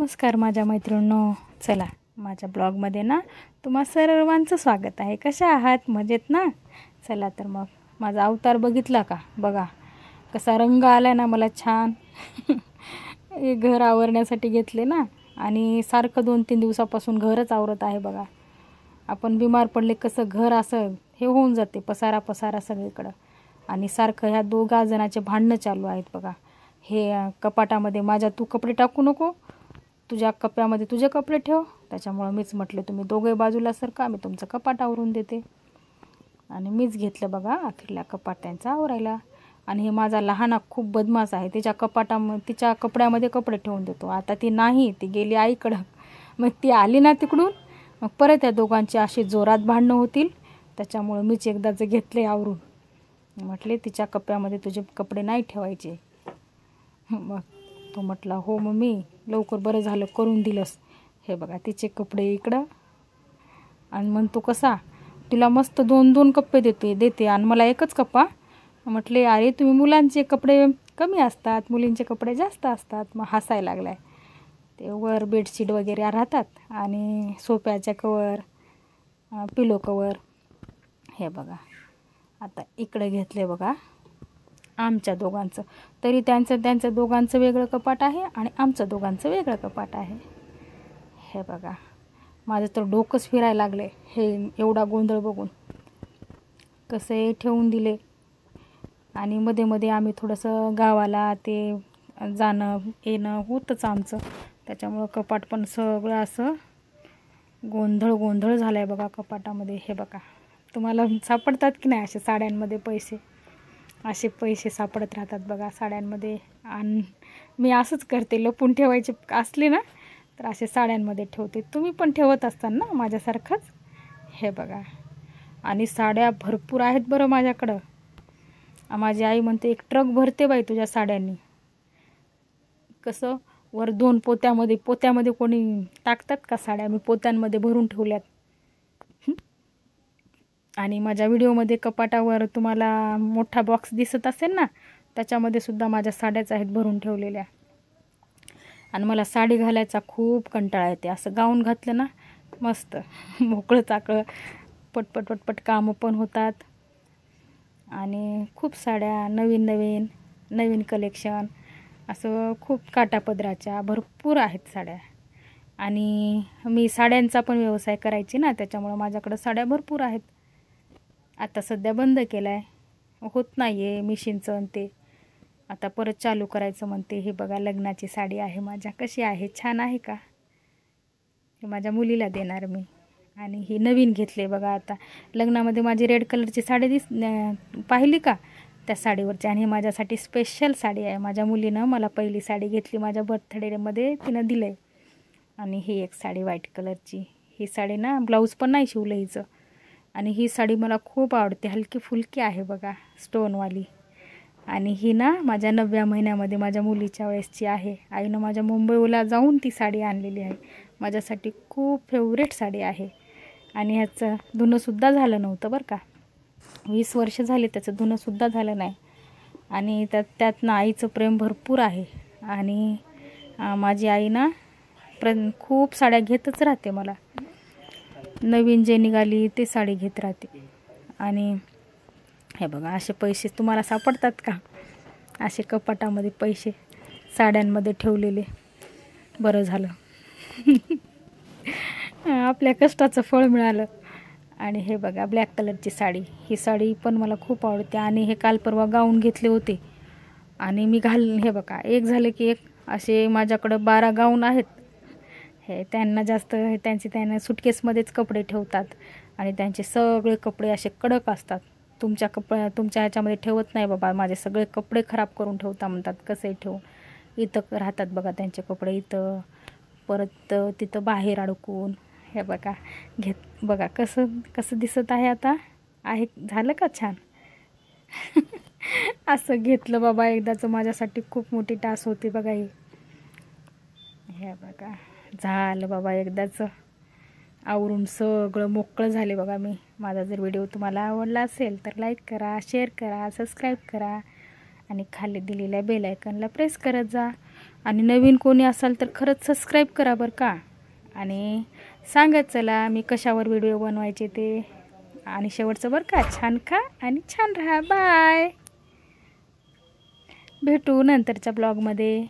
नमस्कार माझ्या मैत्रिणींनो, चला माझ्या ब्लॉगमध्ये ना तुम्हा सर्वांचं स्वागत आहे। कशा आहात? मजेत ना? चला तर मग माझा अवतार बघितला का? बघा कसा रंग आलाय ना मला छान। हे घर आवरण्यासाठी घेतले ना, आणि सारखं 2-3 दिवसापासून घरच आवरत आहे बघा। आपण बिमार पडले कसं घर असं हे होऊन जाते, पसारा सगळीकडे, आणि सारखं ह्या दोघा जणांचे भांडणं चालू आहेत बघा। हे कपाटामध्ये माझ्या तू कपडे टाकू नको, तुझ्या कप्प्यामध्ये तुझे कपडे ठेव। त्याच्यामुळे मीच म्हटले तुम्ही दोघे बाजूला सरका, मी तुमचं कपाट आवरून देते। आणि मीच घेतलं बघा अखेरला कपाट त्यांचा आवरायला। आणि हे माझा लहाना खूप बदमाश आहे, तिच्या कपड्यामध्ये कपडे ठेवून देतो। आता ती नाही, ती गेली आईकडं। मग ती आली ना तिकडून, मग परत या दोघांची अशी जोरात भांडणं होतील। त्याच्यामुळे मीच एकदाच घेतले आवरून, म्हटले तिच्या कप्प्यामध्ये तुझे कपडे नाही ठेवायचे। मग तो म्हटला हो मम्मी, लवकर बरं झालं करून दिलंस। हे बघा तिचे कपडे इकडं, आणि म्हणतो कसा तिला मस्त 2-2 कप्पे देते आणि मला एकच कप्पा। म्हटले अरे तुम्ही मुलांचे कपडे कमी असतात, मुलींचे कपडे जास्त असतात। मग हसायला लागलाय। ते वर बेडशीट वगैरे राहतात, आणि सोफ्याच्या कवर, पिलो कवर। हे बघा आता इकडे घेतले बघा आमच्या दोघांचं, तरी त्यांचं दोघांचं वेगळं कपाट आहे आणि आमचं दोघांचं वेगळं कपाट आहे। हे बघा माझं तर डोकंच फिरायला लागले हे एवढा गोंधळ बघून। कसे ठेवून दिले, आणि मध्ये आम्ही थोडंसं गावाला ते जाणं येणं होतंच आमचं, त्याच्यामुळं कपाट पण सगळं असं गोंधळ झालाय बघा कपाटामध्ये। हे बघा तुम्हाला सापडतात की नाही असे साड्यांमध्ये पैसे? असे पैसे सापडत राहतात बघा साड्यांमध्ये। आणि मी असंच करते, लपून ठेवायचे असले ना तर असे साड्यांमध्ये ठेवते। तुम्ही पण ठेवत असता ना माझ्यासारखंच? हे बघा, आणि साड्या भरपूर आहेत बरं माझ्याकडं। माझी आई म्हणते एक ट्रक भरते बाई तुझ्या साड्यांनी। कसं वर 2 पोत्यामध्ये कोणी टाकतात का साड्या? मी पोत्यांमध्ये भरून ठेवल्यात। आणि माझ्या व्हिडिओमध्ये कपाटावर तुम्हाला मोठा बॉक्स दिसत असेल ना, त्याच्यामध्ये सुद्धा माझ्या साड्याच आहेत भरून ठेवलेल्या। आणि मला साडी घालायचा खूप कंटाळा येते। असं गाऊन घातलं ना मस्त मोकळं चाकळं पटपट कामं पण होतात, आणि खूप साड्या नवीन कलेक्शन असं खूप काटापदराच्या भरपूर आहेत साड्या। आणि मी साड्यांचा पण व्यवसाय करायची ना, त्याच्यामुळं माझ्याकडं साड्या भरपूर आहेत। आता सध्या बंद केला आहे, होत नाही आहे मिशीनचं आणि ते, आता परत चालू करायचं म्हणते। हे बघा लग्नाची साडी आहे माझ्या, कशी आहे? छान आहे का? हे माझ्या मुलीला देणार मी। आणि ही नवीन घेतले बघा आता लग्नामध्ये माझी रेड कलरची साडी पाहिली का त्या साडीवरची? आणि ही माझ्यासाठी स्पेशल साडी आहे। माझ्या मुलीनं मला पहिली साडी घेतली माझ्या बर्थडेमध्ये, तिनं दिलं आहे। आणि ही एक साडी व्हाईट कलरची, ही साडी ना ब्लाऊज पण नाही शिवलं हिचं। आणि ही साडी मला खूप आवडते, हलकी फुलकी आहे बघा स्टोनवाली। आणि ही ना माझ्या 9व्या महिन्यामध्ये माझ्या मुलीच्या वेळेसची आहे। आईनं माझ्या मुंबईला जाऊन ती साडी आणलेली आहे, माझ्यासाठी खूप फेवरेट साडी आहे। आणि ह्याचं धुणंसुद्धा झालं नव्हतं बरं का, 20 वर्ष झाले त्याचं धुणंसुद्धा झालं नाही। आणि त्यातनं आईचं प्रेम भरपूर आहे। आणि माझी आई ना खूप साड्या घेतच राहते, मला नवीन जे निघाली ते साडी घेत राहते। आणि हे बघा असे पैसे तुम्हाला सापडतात का? असे कपाटामध्ये पैसे साड्यांमध्ये ठेवलेले? बरं झालं आपल्या कष्टाचं फळ मिळालं। आणि हे बघा ब्लॅक कलरची साडी, ही साडी पण मला खूप आवडते। आणि हे काल परवा गाऊन घेतले होते, आणि मी हे बघा एक झाले की एक असे माझ्याकडं 12 गाऊन आहेत। हे त्यांना सुटकेसमध्येच कपडे ठेवतात, आणि त्यांचे सगळे कपडे असे कडक असतात। तुमच्या ह्याच्यामध्ये ठेवत नाही बाबा, माझे सगळे कपडे खराब करून ठेवता म्हणतात। कसे ठेवून इथं राहतात बघा त्यांचे कपडे, इथं परत तिथं बाहेर अडकून। हे बघा बघा कसं दिसत आहे आता, आहे झालं का छान? असं घेतलं बाबा एकदाच, माझ्यासाठी खूप मोठी टास होती बघा ही। हे बघा झालं बाबा एकदाच आवरून सगळं मोकळं झाले बघा मी। माझा जर व्हिडिओ तुम्हाला आवडला असेल तर लाईक करा, शेअर करा, सबस्क्राईब करा, आणि खाली दिलेल्या बेल आयकॉनला प्रेस करत जा। आणि नवीन कोणी असाल तर खरंच सबस्क्राईब करा बरं का. आणि सांगत चला मी कशावर व्हिडिओ बनवायचे ते. आणि शेवटचं बरं का, छान खा आणि छान राहा. बाय. भेटू नंतरच्या ब्लॉगमध्ये.